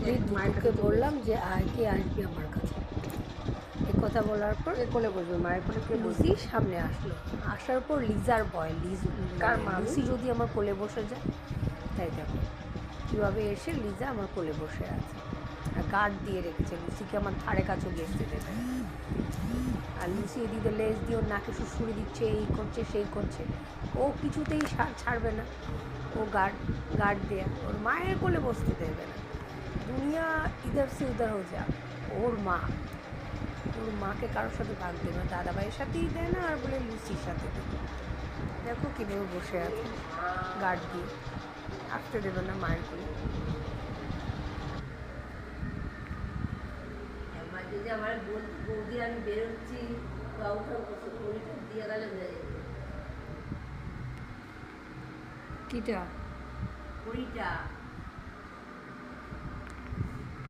আমি দুটোকে বললাম যে আয় কে আসবি আমার কাছে। এ কথা বলার পর কোলে বসবে, মায়ের কোলে কে বসবে? লুসি সামনে আসলো। আসার পর লিজার ভয়, কার মানে মা? আমি? লুসি যদি আমার কোলে বসে যায়। তাই দেখো কীভাবে এসে লিজা আমার কোলে বসে আছে, আর গার্ড দিয়ে রেখেছে, লুসিকে আমার ধারে কাছেও গেছতে দেবে। আর লুসি এদিকে লেজ দিয়ে ওর নাকে সুড়সুড়ি দিচ্ছে, এই করছে সেই করছে, ও কিছুতেই ছাড়বে না। ও গার্ড দেয়া ওর মায়ের কোলে বসতে দেবে না। দুনিয়া ইধার সে উধার হয়ে যা, ওর মাকে কারোর সাথে ভাগ দেবে না, দাদাভাইয়ের সাথেই দেয় না, আর বলে লুসির সাথে দেবে। দেখো কীভাবে বসে আছে গার্ড দিয়ে, আসতে দেবে না মায়ের কোলে। যদি আমার বৌদি আমি বেরোচ্ছি দিয়ে গেলে কিটা কুড়িটা